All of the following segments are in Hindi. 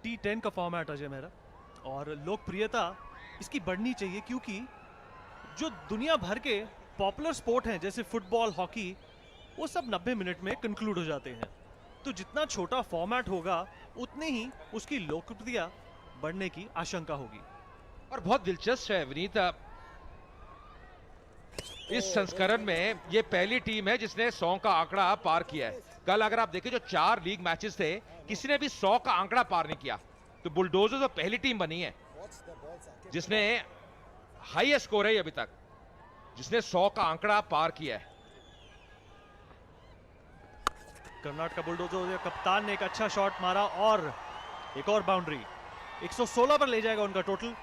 T10 का फॉर्मेट अजय मेहरा, और लोकप्रियता इसकी बढ़नी चाहिए क्योंकि जो दुनिया भर के पॉपुलर स्पोर्ट हैं जैसे फुटबॉल, हॉकी, वो सब 90 मिनट में कंक्लूड हो जाते हैं। तो जितना छोटा फॉर्मेट होगा उतने ही उसकी लोकप्रियता बढ़ने की आशंका होगी। और बहुत दिलचस्प है विनीत, इस संस्करण में ये पहली टीम है जिसने 100 का आंकड़ा पार किया है। कल अगर आप देखें जो 4 लीग मैचेस थे किसी ने भी 100 का आंकड़ा पार नहीं किया, तो बुलडोजर्स तो पहली टीम बनी है जिसने हाईएस्ट स्कोर है अभी तक, जिसने 100 का आंकड़ा पार किया है। कर्नाटक बुलडोजर कप्तान ने एक अच्छा शॉट मारा और एक और बाउंड्री, 116 पर ले जाएगा उनका टोटल।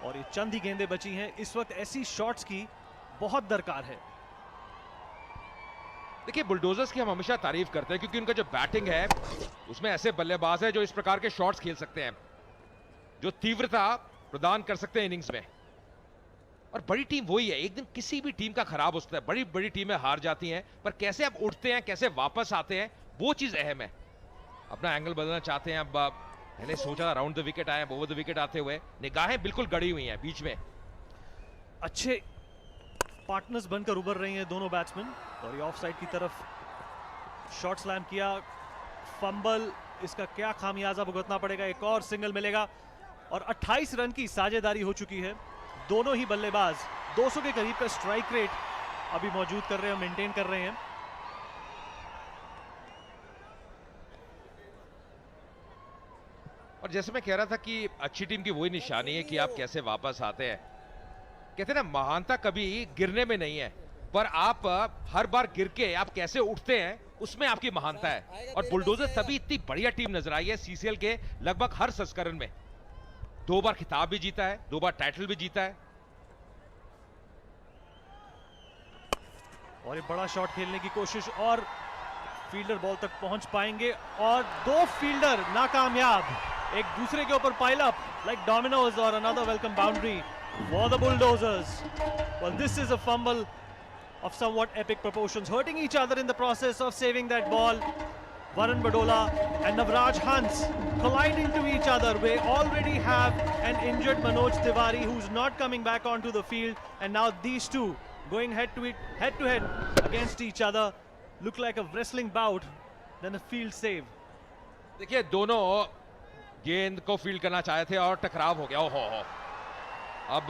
और ये चंद ही गेंदें बची हैं, इस वक्त ऐसी शॉट्स की बहुत दरकार है। देखिए बुलडोजर्स की हम हमेशा तारीफ करते हैं क्योंकि उनका जो बैटिंग है उसमें ऐसे बल्लेबाज है जो इस प्रकार के शॉट्स खेल सकते हैं, जो तीव्रता प्रदान कर सकते हैं इनिंग्स में। और बड़ी टीम वही है, एक दिन किसी भी टीम का खराब होता है, बड़ी बड़ी टीमें हार जाती हैं, पर कैसे अब उठते हैं, कैसे वापस आते हैं, वो चीज अहम है। अपना एंगल बदलना चाहते हैं, अब पहले सोचा था राउंड द विकेट आए, ओवर द विकेट आते हुए निगाहें बिल्कुल गड़ी हुई हैं बीच में। अच्छे पार्टनर्स बनकर उभर रही हैं दोनों बैट्समैन। और ये ऑफ साइड की तरफ शॉट स्लैम किया, फंबल, इसका क्या खामियाजा भुगतना पड़ेगा। एक और सिंगल मिलेगा और 28 रन की साझेदारी हो चुकी है। दोनों ही बल्लेबाज 200 के करीब का स्ट्राइक रेट अभी मौजूद कर रहे हैं, मेंटेन कर रहे हैं। और जैसे मैं कह रहा था कि अच्छी टीम की वही निशानी है कि आप कैसे वापस आते हैं। कहते हैं ना महानता कभी गिरने में नहीं है, पर आप हर बार गिर के आप कैसे उठते हैं उसमें आपकी महानता है। और बुलडोजर तभी इतनी बढ़िया टीम नजर आई है सीसीएल के लगभग हर संस्करण में। 2 बार खिताब भी जीता है, 2 बार टाइटल भी जीता है। और एक बड़ा शॉट खेलने की कोशिश और फील्डर बॉल तक पहुंच पाएंगे और 2 फील्डर नाकामयाब, एक दूसरे के ऊपर पाइल अप लाइक डोमिनोज और another welcome boundary for the Bulldozers. Well, this is a fumble of somewhat epic proportions, hurting each other in the process of saving that ball. Varun Badola and Navraj Hans collide into each other. We already have an injured Manoj Tiwari who's not coming back onto the field, and now these two going head to head against each other. Look like a wrestling bout, then a field save. देखिए दोनों गेंद को फील्ड करना चाहे थे और टकराव हो गया। ओहो, अब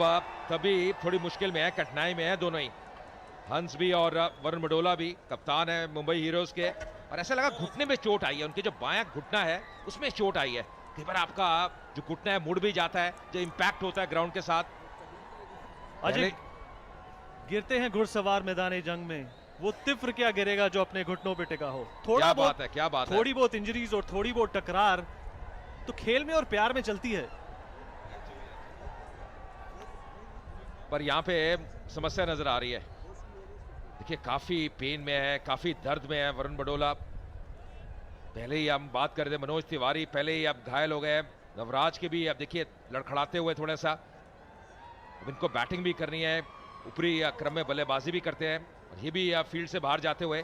तभी थोड़ी मुश्किल में है, कठिनाई में है दोनों ही, हंस भी और वरुण बडोला भी, कप्तान है मुंबई हीरोज के। और ऐसा लगा घुटने में चोट आई है, उनके जो बायां घुटना है उसमें चोट आई है। कई बार आपका जो घुटना है मुड़ भी जाता है, जो इंपैक्ट होता है ग्राउंड के साथ। अजय, गिरते हैं घुड़सवार मैदान जंग में, वो तिफ्र क्या गिरेगा जो अपने घुटनों पे टिका हो। क्या बात है, क्या बात है। थोड़ी बहुत इंजरीज और थोड़ी बहुत टकरार तो खेल में और प्यार में चलती है, पर यहां पे समस्या नजर आ रही है। देखिए काफी पेन में है, काफी दर्द में है वरुण बडोला। पहले ही हम बात कर रहे थे मनोज तिवारी पहले ही अब घायल हो गए, नवराज के भी अब देखिए लड़खड़ाते हुए थोड़ा सा। अब इनको बैटिंग भी करनी है, ऊपरी क्रम में बल्लेबाजी भी करते हैं, और ये भी फील्ड से बाहर जाते हुए,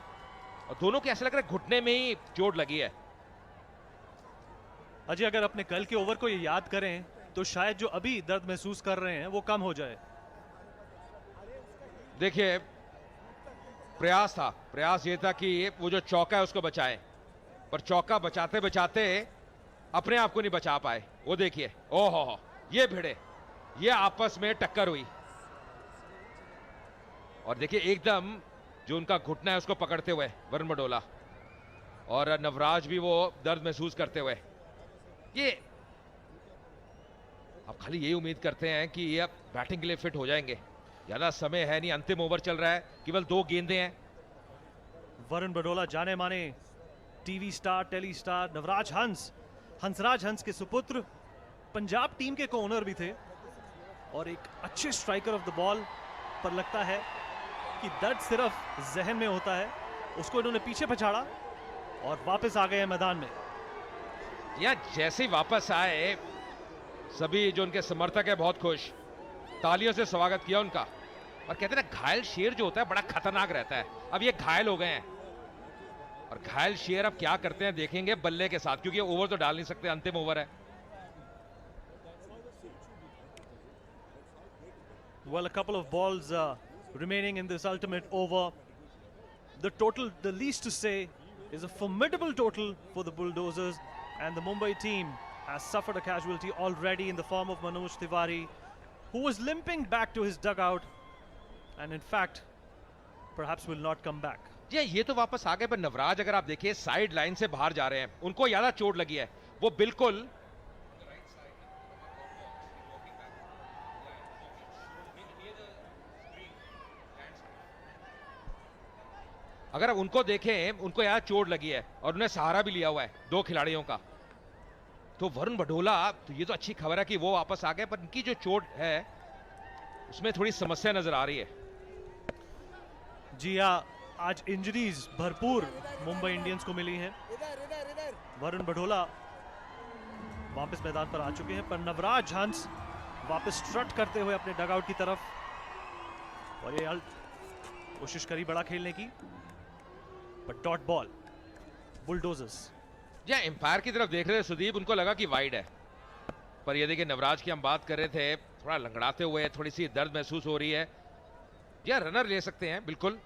और दोनों के ऐसा लग रहा है घुटने में ही चोट लगी है। अजय अगर अपने कल के ओवर को ये याद करें तो शायद जो अभी दर्द महसूस कर रहे हैं वो कम हो जाए। देखिए प्रयास ये था कि वो जो चौका है उसको बचाएं, पर चौका बचाते बचाते अपने आप को नहीं बचा पाए। वो देखिए ओहो, ये भिड़े, ये आपस में टक्कर हुई, और देखिए एकदम जो उनका घुटना है उसको पकड़ते हुए वरुण बडोला, और नवराज भी वो दर्द महसूस करते हुए। ये अब खाली यही उम्मीद करते हैं कि ये अब बैटिंग के लिए फिट हो जाएंगे। ज्यादा समय है नहीं, अंतिम ओवर चल रहा है, केवल 2 गेंदें हैं। वरुण बडोला जाने माने TV star, tele star, Navraj Hansraj Hans के सुपुत्र, पंजाब टीम के को ओनर भी थे और एक अच्छे स्ट्राइकर ऑफ द बॉल। पर लगता है कि दर्द सिर्फ जहन में होता है, उसको इन्होंने पीछे पछाड़ा और वापस आ गए मैदान में। या जैसे ही वापस आए सभी जो उनके समर्थक है बहुत खुश, तालियों से स्वागत किया उनका। और कहते हैं ना घायल शेर जो होता है बड़ा खतरनाक रहता है, अब ये घायल हो गए हैं। और घायल शेर अब क्या करते हैं देखेंगे बल्ले के साथ, क्योंकि ओवर तो डाल नहीं सकते, अंतिम ओवर है। Well, a couple of balls remaining in this ultimate over. The total, the least to say, is a formidable total for the Bulldozers, and the Mumbai team has suffered a casualty already in the form of Manoj Tiwari, who was limping back to his dugout, and in fact, perhaps will not come back. ये तो वापस आ गए, पर नवराज अगर आप देखिए साइड लाइन से बाहर जा रहे हैं, उनको ज्यादा चोट लगी है। वो बिल्कुल अगर उनको देखें, उनको यहाँ चोट लगी है और उन्हें सहारा भी लिया हुआ है दो खिलाड़ियों का। तो वरुण बढोला, तो ये तो अच्छी खबर है कि वो वापस आ गए, पर इनकी जो चोट है उसमें थोड़ी समस्या नजर आ रही है। जी हाँ, आज इंजरीज भरपूर मुंबई इंडियंस को मिली हैं। वरुण बढोला वापस मैदान पर आ चुके हैं, पर नवराज हंस वापस स्ट्रट करते हुए अपने डगआउट की तरफ, और ये कोशिश करी बड़ा खेलने की, पर डॉट बॉल बुलडोजर्स। या एम्पायर की तरफ देख रहे थे सुदीप, उनको लगा कि वाइड है, पर ये देखिए नवराज की हम बात कर रहे थे, थोड़ा लंगड़ाते हुए, थोड़ी सी दर्द महसूस हो रही है। या रनर ले सकते हैं बिल्कुल,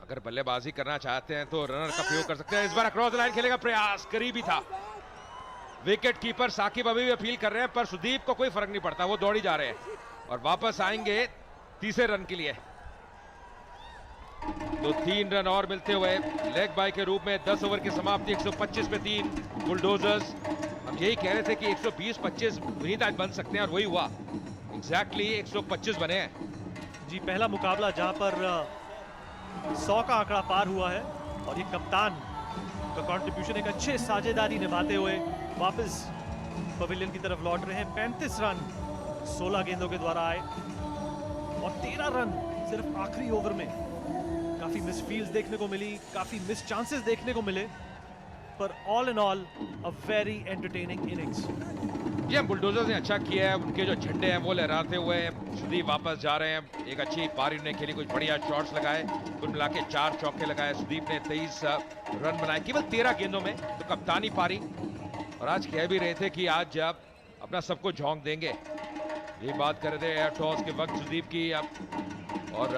अगर बल्लेबाजी करना चाहते हैं तो रनर का प्रयोग कर सकते हैं। इस बार अक्रॉस द लाइन खेलेगा प्रयास, करीबी था। विकेट कीपर साकिब अभी भी अपील कर रहे हैं, पर सुदीप को कोई फर्क नहीं पड़ता, वो दौड़ी जा रहे हैं और वापस आएंगे तीसरे रन के लिए। तो 3 रन और मिलते हुए लेग बाय के रूप में 10 ओवर की समाप्ति 125 पे 3 बुलडोजर्स। हम यही कह रहे थे कि 120-25 विनीत आज बन सकते हैं, और वही हुआ, एग्जैक्टली 125 बने हैं। जी, पहला मुकाबला जहां पर 100 का आंकड़ा पार हुआ है, और ये कप्तान का कंट्रीब्यूशन एक अच्छे साझेदारी निभाते हुए वापस पवेलियन की तरफ लौट रहे हैं। 35 रन 16 गेंदों के द्वारा आए, और 13 रन सिर्फ आखिरी ओवर में। काफी मिस फील्ड्स देखने को मिली, काफी मिस चांसेस देखने को मिले, पर all in all a very entertaining innings. ये बुलडोजर्स ने अच्छा किया है, उनके जो झंडे हैं वो लहराते हुए सुदीप वापस जा रहे हैं। एक अच्छी पारी उन्हें खेली, कुछ बढ़िया शॉट्स लगाए, कुल मिला के 4 चौके लगाए। सुदीप ने 23 रन बनाए केवल 13 गेंदों में, तो कप्तानी पारी। और आज कह भी रहे थे कि आज जब अपना सबको झोंक देंगे, ये बात कर रहे थे टॉस के वक्त सुदीप की। और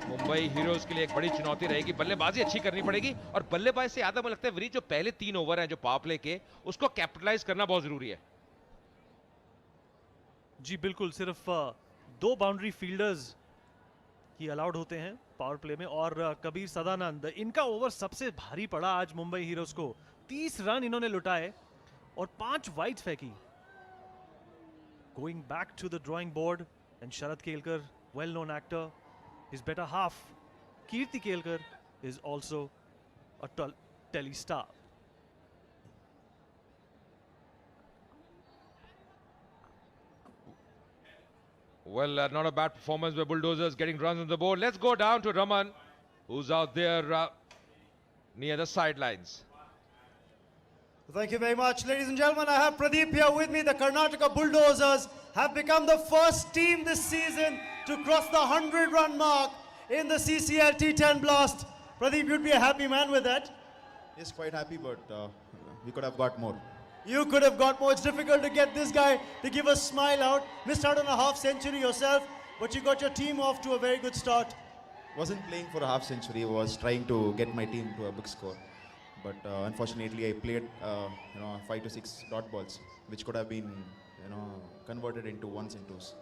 मुंबई हीरोज के लिए एक बड़ी चुनौती रहेगी, बल्लेबाजी अच्छी करनी पड़ेगी, और बल्लेबाजी से ज्यादा मुझे लगता है जो पहले 3 ओवर हैं जो पावर प्ले के, उसको कैपिटलाइज करना बहुत जरूरी है। जी बिल्कुल, सिर्फ 2 बाउंड्री फील्डर्स ही अलाउड होते हैं पावर प्ले में, और कबीर सदानंद, इनका ओवर सबसे भारी पड़ा आज मुंबई हीरोज को। 30 रन इन्होंने लुटाए और 5 वाइड्स फेंकी। Going back to the drawing board, and Sharad Kelkar, well known actor, his better half Kirti Kelkar is also a telly star. Well, not a bad performance by Bulldozers, getting runs on the board. Let's go down to Raman, who's out there near the sidelines. Thank you very much. Ladies and gentlemen, I have Pradeep here with me. The Karnataka Bulldozers have become the first team this season to cross the 100-run mark in the CCL T10 Blast. Pradeep, you'd be a happy man with that. Yes, quite happy, but we could have got more. You could have got more. It's difficult to get this guy to give a smile out. Missed out on a half century yourself, but you got your team off to a very good start. Wasn't playing for a half century. Was trying to get my team to a big score, but unfortunately, I played 5 to 6 dot balls, which could have been converted into ones and twos.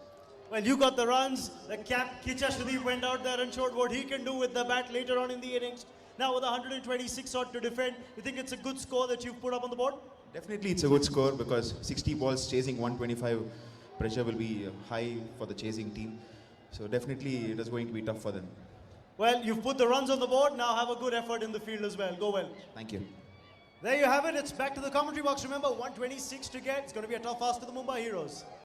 Well, you got the runs. The cap Kicha Shradeep went out there and showed what he can do with the bat later on in the innings. Now with 126 odd to defend, you think it's a good score that you've put up on the board? Definitely, it's a good score because 60 balls chasing 125, pressure will be high for the chasing team. So definitely, it is going to be tough for them. Well, you've put the runs on the board. Now have a good effort in the field as well. Go well. Thank you. There you have it. It's back to the commentary box. Remember, 126 to get. It's going to be a tough ask to the Mumbai Heroes.